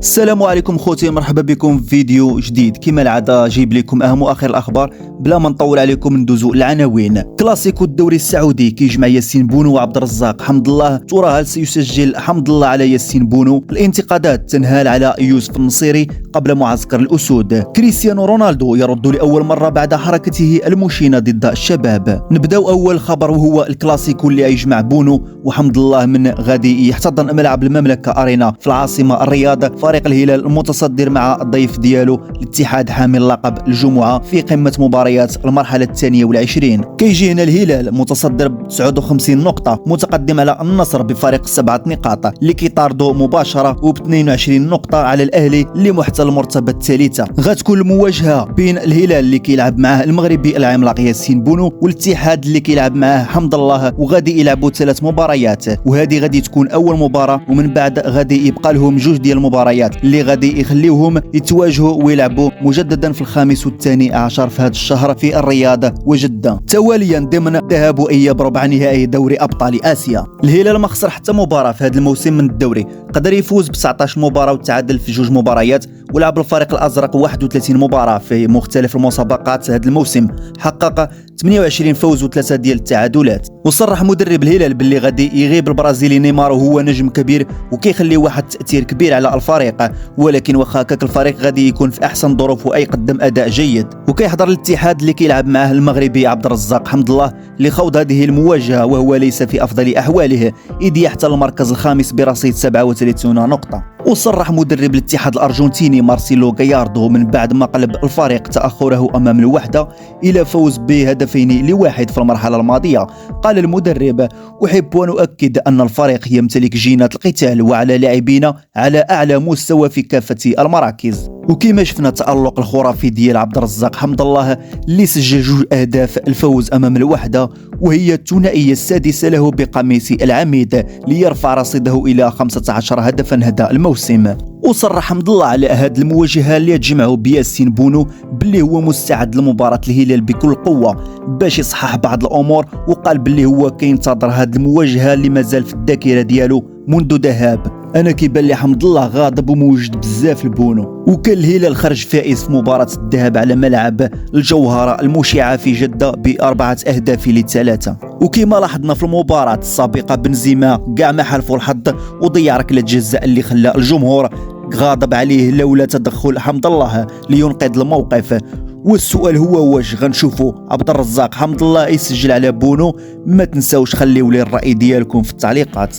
السلام عليكم خوتي، مرحبا بكم في فيديو جديد. كما العاده جايب لكم اهم واخر الاخبار بلا ما نطول عليكم. ندوزو العناوين. كلاسيكو الدوري السعودي كيجمع ياسين بونو وعبد الرزاق حمد الله. ترهل سيسجل حمد الله على ياسين بونو. الانتقادات تنهال على يوسف النصيري قبل معسكر الاسود. كريستيانو رونالدو يرد لاول مره بعد حركته المشينه ضد الشباب. نبداو اول خبر وهو الكلاسيكو اللي يجمع بونو وحمد الله من غادي يحتضن ملعب المملكه ارينا في العاصمه الرياض فريق الهلال المتصدر مع الضيف ديالو الاتحاد حامل لقب الجمعه في قمه مباريات المرحله الثانيه والعشرين. كيجي هنا الهلال متصدر ب 59 نقطه، متقدم على النصر بفارق 7 نقاط اللي كيطاردو مباشره وب 22 نقطه على الاهلي اللي محتل المرتبه الثالثه. غتكون المواجهه بين الهلال اللي كيلعب معاه المغربي العملاق ياسين بونو والاتحاد اللي كيلعب معاه حمد الله، وغادي يلعبوا 3 مباريات، وهذه غادي تكون اول مباراه، ومن بعد غادي يبقى لهم 2 ديال المباريات اللي غادي يخليوهم يتواجهوا ويلعبوا مجددا في الخامس والثاني عشر في هذا الشهر في الرياض وجده، تواليا ضمن ذهاب واياب ربع نهائي دوري ابطال اسيا. الهلال ما خسر حتى مباراه في هذا الموسم من الدوري، قدر يفوز ب 19 مباراه وتعادل في 2 مباريات، ولعب الفريق الازرق 31 مباراه في مختلف المسابقات هذا الموسم، حقق 28 فوز و3 ديال التعادلات. وصرح مدرب الهلال باللي غادي يغيب البرازيلي نيمار وهو نجم كبير وكيخلي واحد التاثير كبير على الفريق، ولكن واخا هكاك الفريق غادي يكون في احسن ظروف ويقدم اداء جيد. وكيحضر الاتحاد اللي كيلعب معاه المغربي عبد الرزاق حمد الله لخوض هذه المواجهه، وهو ليس في افضل احواله اذ يحتل المركز الخامس برصيد 37 نقطه. وصرح مدرب الاتحاد الارجنتيني مارسيلو غاياردو من بعد ما قلب الفريق تاخره امام الوحده الى فوز بهدفين لواحد في المرحله الماضيه. قال المدرب: احب ان اؤكد ان الفريق يمتلك جينات القتال وعلى لاعبين على اعلى مستوى في كافه المراكز. وكما شفنا التألق الخرافي ديال عبد الرزاق حمد الله اللي سجل 2 أهداف الفوز امام الوحده، وهي الثنائيه السادسه له بقميص العميد ليرفع رصيده الى 15 هدفا هذا الموسم. وصرح حمد الله على هذه المواجهه اللي تجمعوا بياسين بونو باللي هو مستعد لمباراه الهلال بكل قوه باش يصحح بعض الامور، وقال باللي هو كينتظر هذه المواجهه اللي مازال في الذاكره ديالو منذ ذهاب. انا كيبان لي حمد الله غاضب وموجد بزاف البونو. وكان الهلال خرج فائز في مباراه الذهاب على ملعب الجوهره المشعه في جده ب4 أهداف ل3. وكما لاحظنا في المباراه السابقه بنزيما كاع ما حالفو الحظ وضيع ركله جزاء اللي خلى الجمهور غاضب عليه لولا تدخل حمد الله لينقذ الموقف. والسؤال هو واش غنشوفوا عبد الرزاق حمد الله يسجل على بونو؟ ما تنساوش خليوا لي الراي ديالكم في التعليقات.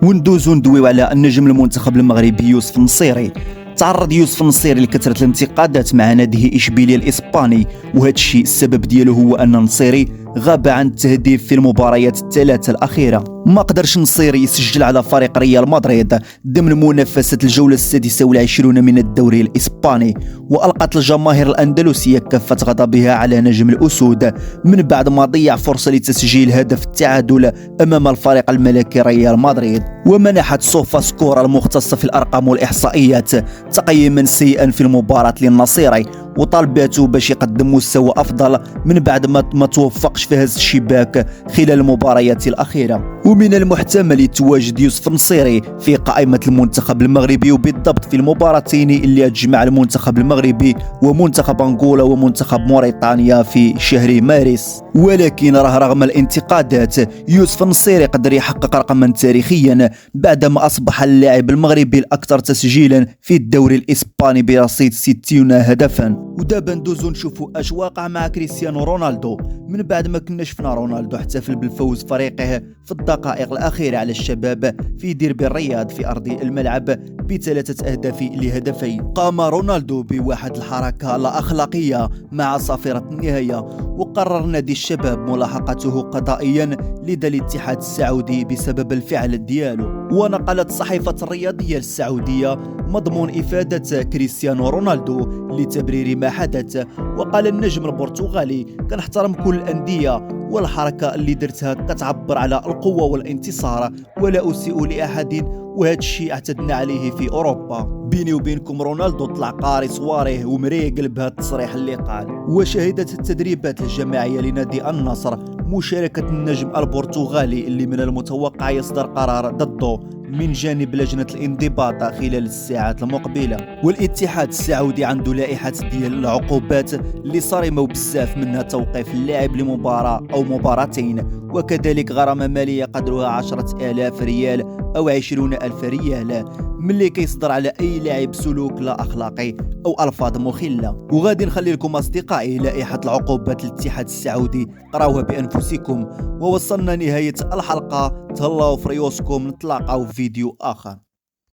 وندوزو ندويو على النجم المنتخب المغربي يوسف النصيري. تعرض يوسف النصيري لكثرة الانتقادات مع ناديه إشبيلية الإسباني، وهذا الشيء السبب ديالو هو أن النصيري غاب عن التهديف في المباريات ال3 الأخيرة. ما قدرش النصيري يسجل على فريق ريال مدريد ضمن منافسة الجولة 26 من الدوري الإسباني، وألقت الجماهير الأندلسية كافة غضبها على نجم الأسود من بعد ما ضيع فرصة لتسجيل هدف التعادل أمام الفريق الملكي ريال مدريد. ومنحت سوفا سكور المختصة في الأرقام والإحصائيات تقييما سيئا في المباراة للنصيري، وطالباته باش يقدم مستوى أفضل من بعد ما توفقش في هز الشباك خلال المباريات الأخيرة. ومن المحتمل تواجد يوسف النصيري في قائمة المنتخب المغربي، وبالضبط في المباراتين اللي تجمع المنتخب المغربي ومنتخب أنغولا ومنتخب موريتانيا في شهر مارس. ولكن رغم الانتقادات يوسف النصيري قدر يحقق رقما تاريخيا بعدما أصبح اللاعب المغربي الأكثر تسجيلا في الدوري الإسباني برصيد 60 هدفا. ودابا ندوزو نشوفوا اش واقع مع كريستيانو رونالدو من بعد ما كنا شفنا رونالدو احتفل بالفوز فريقه في الدقائق الأخيرة على الشباب في ديربي الرياض في أرض الملعب ب3 أهداف لهدفين. قام رونالدو بواحد الحركة لا أخلاقية مع صافرة النهاية، وقرر نادي الشباب ملاحقته قضائيا لدى الاتحاد السعودي بسبب الفعل ديالو. ونقلت صحيفة الرياضية السعودية مضمون إفادة كريستيانو رونالدو لتبرير ما حدث، وقال النجم البرتغالي: كنحترم كل الأندية والحركة اللي درتها كتعبر على القوة والانتصار ولا أسيء لأحد، وهذا الشيء اعتدنا عليه في أوروبا. بيني وبينكم رونالدو طلع قاري صواريه ومريقل بهذا التصريح اللي قال. وشهدت التدريبات الجماعية لنادي النصر مشاركة النجم البرتغالي اللي من المتوقع يصدر قرار ضده من جانب لجنة الانضباط خلال الساعات المقبلة. والاتحاد السعودي عنده لائحة ديال العقوبات اللي صارمة بزاف، منها توقيف اللاعب لمباراة أو مباراتين، وكذلك غرامة مالية قدرها 10,000 ريال أو 20,000 ريال ملي كيصدر على أي لاعب سلوك لا أخلاقي أو ألفاظ مخلة. وغادي نخلي لكم أصدقائي لائحة العقوبات الاتحاد السعودي، قراوها بأنفسكم. ووصلنا نهاية الحلقة، تهلاو في ريوسكم، نتلاقاو في فيديو آخر.